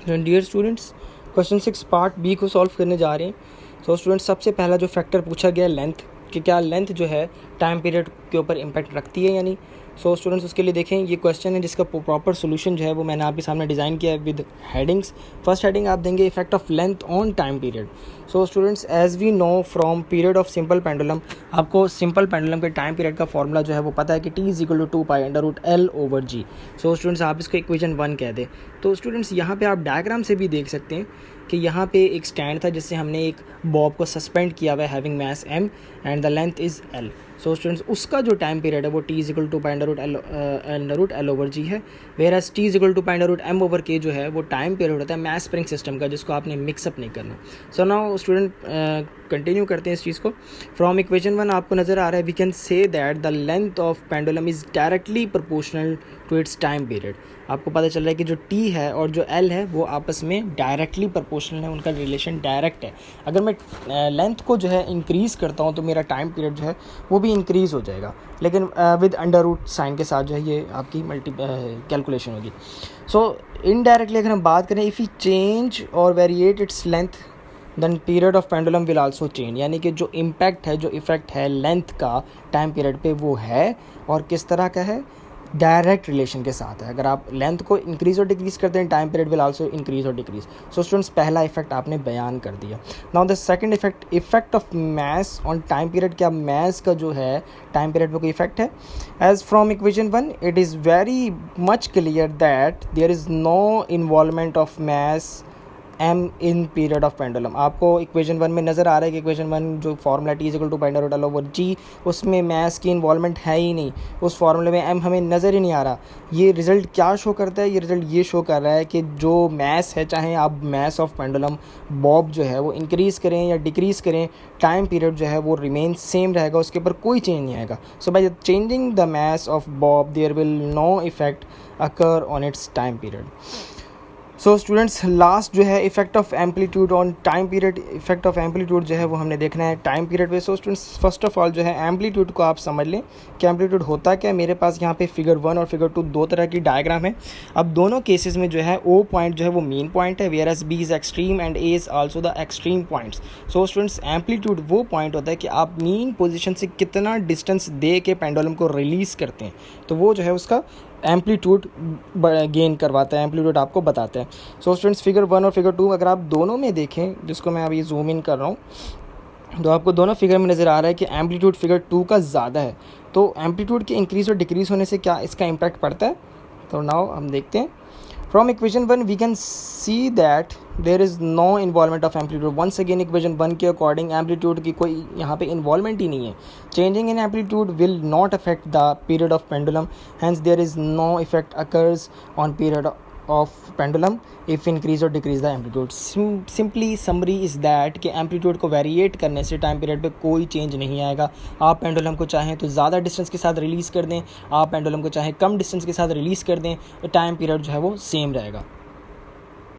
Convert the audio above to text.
Dear students, question 6 part B को solve करने जा रहे हैं। तो स्टूडेंट्स, सबसे पहला जो फैक्टर पूछा गया लेंथ, कि क्या लेंथ जो है टाइम पीरियड के ऊपर इम्पैक्ट रखती है या नहीं। सो स्टूडेंट्स, उसके लिए देखें, ये क्वेश्चन है जिसका प्रॉपर सोल्यूशन जो है वो मैंने आपके सामने डिज़ाइन किया है विद हेडिंग्स। फर्स्ट हेडिंग आप देंगे effect of length on time period. So students, as we know from period of simple pendulum, आपको सिंपल पेंडुलम के टाइम पीरियड का फॉर्मूला जो है वो पता है कि t is equal to 2π√L/g। So students, आप इसको इक्वेशन 1 कह दें। तो स्टूडेंट्स, यहाँ पे आप डायग्राम से भी देख सकते हैं कि यहाँ पे एक स्टैंड था जिससे हमने एक बॉब को सस्पेंड किया हुआ है having mass m and the length is l। So students, उसका जो टाइम पीरियड है वो t is equal to π√L/g है, whereas t is equal to π√m/k जो है वो टाइम पीरियड होता है मैस स्प्रिंग सिस्टम का, जिसको आपने मिक्सअप नहीं करना। सो नाउ स्टूडेंट, कंटिन्यू करते हैं इस चीज़ को। फ्रॉम इक्वेशन 1 आपको नज़र आ रहा है, we can say that the length of pendulum is directly proportional to its time period. आपको पता चल रहा है कि जो t है और जो l है वो आपस में डायरेक्टली प्रोपोर्शनल है, उनका रिलेशन डायरेक्ट है। अगर मैं लेंथ को जो है इंक्रीज़ करता हूँ तो मेरा टाइम पीरियड जो है वो भी इंक्रीज़ हो जाएगा, लेकिन विद अंडर रूट साइन के साथ जो है ये आपकी कैलकुलेशन होगी। सो इनडायरेक्टली अगर हम बात करें, इफ़ यू चेंज और variate its length then period of pendulum will also change. यानी कि जो इम्पैक्ट है, जो इफ़ेक्ट है लेंथ का टाइम पीरियड पे, वो है और किस तरह का है, डायरेक्ट रिलेशन के साथ है। अगर आप लेंथ को इंक्रीज़ और डिक्रीज़ करते हैं, time period will also increase और डिक्रीज़। सो स्टूडेंट्स, पहला इफेक्ट आपने बयान कर दिया। Now the second effect, effect of mass on time period. क्या मैस का जो है टाइम पीरियड पे कोई इफेक्ट है? As from equation 1 it is very much clear that there is no involvement of mass m in period of pendulum. आपको equation 1 में नज़र आ रहा है कि इक्वेशन 1 जो formula t is equal to π/L/g, उसमें मैस की इन्वॉल्वमेंट है ही नहीं, उस फार्मूले में m हमें नज़र ही नहीं आ रहा। ये रिज़ल्ट क्या शो करता है? ये रिज़ल्ट ये शो कर रहा है कि जो मैस है, चाहे आप मैस ऑफ पेंडुलम बॉब जो है वो इंक्रीज़ करें या डिक्रीज़ करें, टाइम पीरियड जो है वो रिमेन सेम रहेगा, उसके ऊपर कोई चेंज नहीं आएगा। So by changing the mass of bob there will no effect occur on its time period. So students, last जो है effect of amplitude on time period. Effect of amplitude जो है वो हमने देखना है टाइम पीरियड पे। So students, first of all जो है एम्पलीट्यूड को आप समझ लें कि एम्पलीट्यूड होता क्या है। मेरे पास यहाँ पे फिगर 1 और फिगर 2 दो तरह की डायग्राम है। अब दोनों केसेस में जो है ओ पॉइंट जो है वो मेन पॉइंट है, whereas B is extreme and A is also the extreme points. So students, amplitude वो पॉइंट होता है कि आप मीन पोजीशन से कितना डिस्टेंस दे के पेंडुलम को रिलीज़ करते हैं, तो वो जो है उसका एम्पलीट्यूड गेन करवाता है, एम्पलीट्यूड आपको बताता है। सो स्टूडेंट्स, फिगर 1 और फिगर 2 अगर आप दोनों में देखें, जिसको मैं अभी जूम इन कर रहा हूँ, तो आपको दोनों फिगर में नज़र आ रहा है कि एम्पलीट्यूड फिगर 2 का ज़्यादा है। तो एम्पलीट्यूड के इंक्रीज़ और डिक्रीज़ होने से क्या इसका इम्पैक्ट पड़ता है? तो नाउ हम देखते हैं। From equation 1 we can see that there is no involvement of amplitude. Once again equation 1 के अकॉर्डिंग एम्पलीट्यूड की कोई यहाँ पे इन्वॉल्वमेंट ही नहीं है। Changing in amplitude will not affect the period of pendulum, hence there is no effect occurs on period of pendulum if increase और decrease the amplitude. Simply summary is that कि amplitude को variate करने से time period पे कोई change नहीं आएगा। आप पेंडुलम को चाहें तो ज़्यादा डिस्टेंस के साथ रिलीज़ कर दें, आप पेंडुलम को चाहें कम डिस्टेंस के साथ रिलीज़ कर दें, तो टाइम पीरियड जो है वो सेम रहेगा।